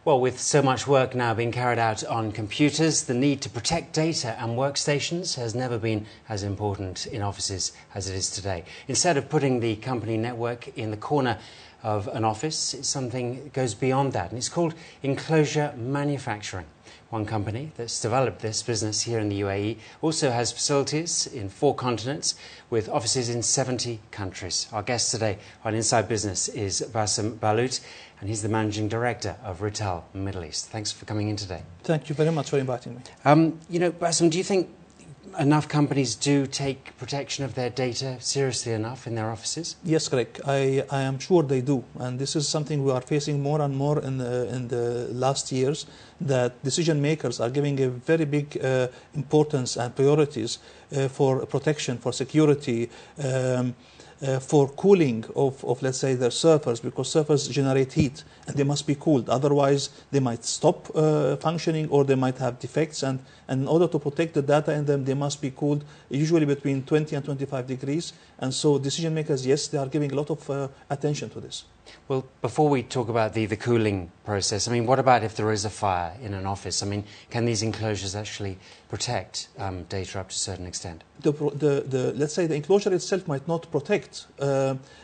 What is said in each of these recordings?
Well, with so much work now being carried out on computers, the need to protect data and workstations has never been as important in offices as it is today. Instead of putting the company network in the corner of an office, it's something that goes beyond that, and it's called enclosure manufacturing. One company that's developed this business here in the UAE also has facilities in 4 continents with offices in 70 countries. Our guest today on Inside Business is Bassem Balut, and he's the Managing Director of Rital Middle East. Thanks for coming in today. Thank you very much for inviting me. Bassem, do you think enough companies do take protection of their data seriously enough in their offices? Yes, correct. I am sure they do, and this is something we are facing more and more in the last years, that decision makers are giving a very big importance and priorities for protection, for security, for cooling of, let's say, their servers, because servers generate heat and they must be cooled. Otherwise, they might stop functioning, or they might have defects. And in order to protect the data in them, they must be cooled usually between 20 and 25 degrees. And so decision makers, yes, they are giving a lot of attention to this. Well, before we talk about the cooling process, I mean, what about if there is a fire in an office? I mean, can these enclosures actually protect data up to a certain extent? Let's say the enclosure itself might not protect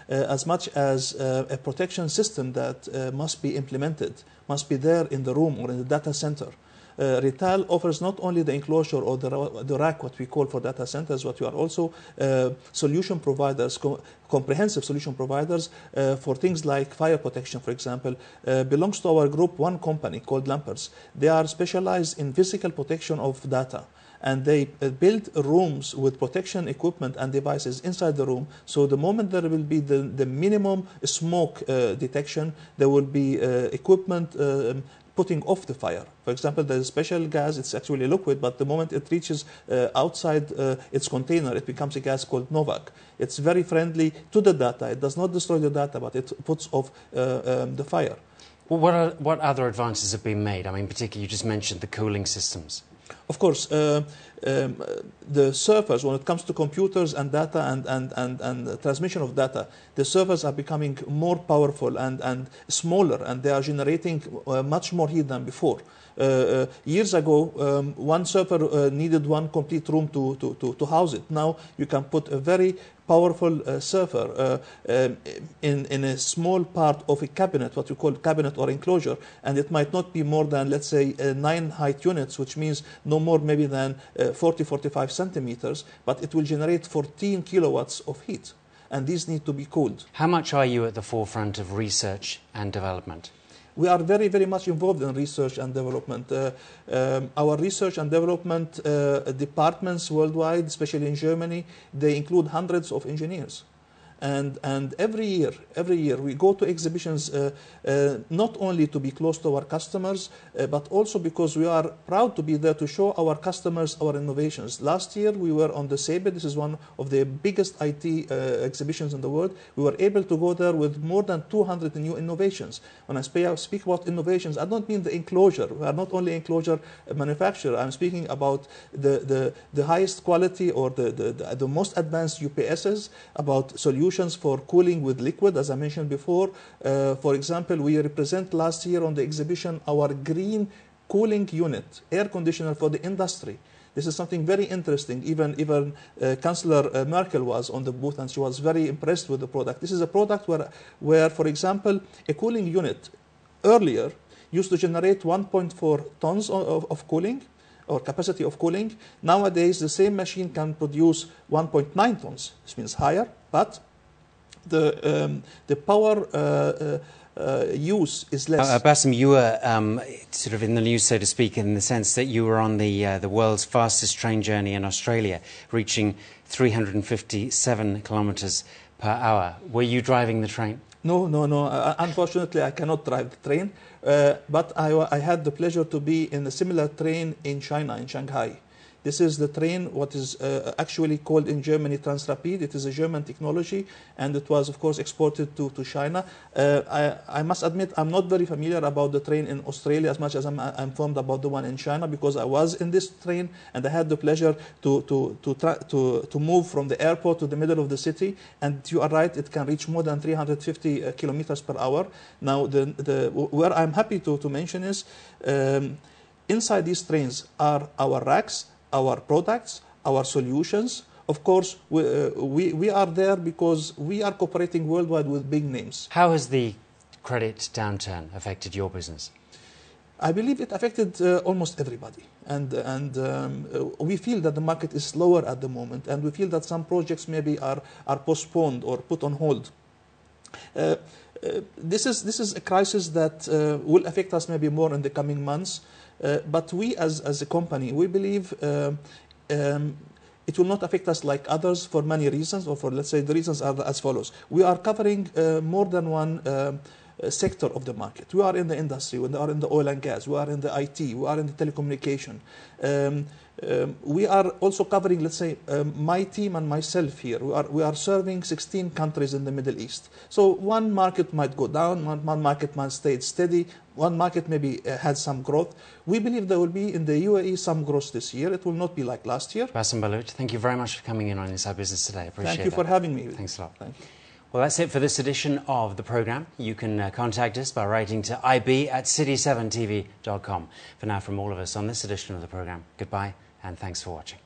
as much as a protection system that must be implemented, must be there in the room or in the data center. Rital offers not only the enclosure or the rack, what we call for data centers, but we are also solution providers, comprehensive solution providers for things like fire protection, for example. Belongs to our group one company called Lampers. They are specialized in physical protection of data, and they build rooms with protection equipment and devices inside the room. So the moment there will be the minimum smoke detection, there will be equipment putting off the fire. For example, there's a special gas, it's actually liquid, but the moment it reaches outside its container, it becomes a gas called Novak. It's very friendly to the data. It does not destroy the data, but it puts off the fire. Well, what other advances have been made? I mean, particularly, you just mentioned the cooling systems. Of course, the servers, when it comes to computers and data and transmission of data, the servers are becoming more powerful and smaller, and they are generating much more heat than before. Years ago, one server needed one complete room to house it. Now you can put a very powerful server in a small part of a cabinet, what you call cabinet or enclosure, and it might not be more than, let's say, 9 height units, which means no more maybe than 40-45 centimeters, but it will generate 14 kilowatts of heat, and these need to be cooled. How much are you at the forefront of research and development? We are very, very much involved in research and development. Our research and development departments worldwide, especially in Germany, they include hundreds of engineers. And every year we go to exhibitions not only to be close to our customers, but also because we are proud to be there to show our customers our innovations. Last year we were on the SEBE. This is one of the biggest IT exhibitions in the world. We were able to go there with more than 200 new innovations. When I speak about innovations, I don't mean the enclosure. We are not only enclosure manufacturer. I'm speaking about the highest quality or the most advanced UPSs, about solutions for cooling with liquid, as I mentioned before. For example, we represent last year on the exhibition our green cooling unit, air conditioner for the industry. This is something very interesting. Even Chancellor Merkel was on the booth, and she was very impressed with the product. This is a product where, for example, a cooling unit earlier used to generate 1.4 tons of cooling, or capacity of cooling. Nowadays, the same machine can produce 1.9 tons. This means higher, but the power use is less. Bassem, you were sort of in the news, so to speak, in the sense that you were on the world's fastest train journey in Australia, reaching 357 kilometers per hour. Were you driving the train? No. Unfortunately, I cannot drive the train, but I had the pleasure to be in a similar train in China, in Shanghai. This is the train, what is actually called in Germany Transrapid. It is a German technology, and it was, of course, exported to China. I must admit, I'm not very familiar about the train in Australia as much as I'm informed about the one in China, because I was in this train and I had the pleasure to move from the airport to the middle of the city. And you are right, it can reach more than 350 kilometers per hour. Now, where I'm happy to mention is inside these trains are our racks, our products, our solutions. Of course, we are there because we are cooperating worldwide with big names. How has the credit downturn affected your business? I believe it affected almost everybody, and we feel that the market is slower at the moment, and we feel that some projects maybe are postponed or put on hold. This is a crisis that will affect us maybe more in the coming months, but we as a company, we believe it will not affect us like others for many reasons, or for, let's say, the reasons are as follows. We are covering more than one sector of the market. We are in the industry, we are in the oil and gas, we are in the IT, we are in the telecommunication. We are also covering, let's say, my team and myself here. We are serving 16 countries in the Middle East. So one market might go down, one market might stay steady, one market maybe had some growth. We believe there will be in the UAE some growth this year. It will not be like last year. Bassem Balout, thank you very much for coming in on Inside Business today. I appreciate it. Thank you for having me. Thanks a lot. Thank you. Well, that's it for this edition of the programme. You can contact us by writing to ib@city7tv.com. For now, from all of us on this edition of the programme, goodbye and thanks for watching.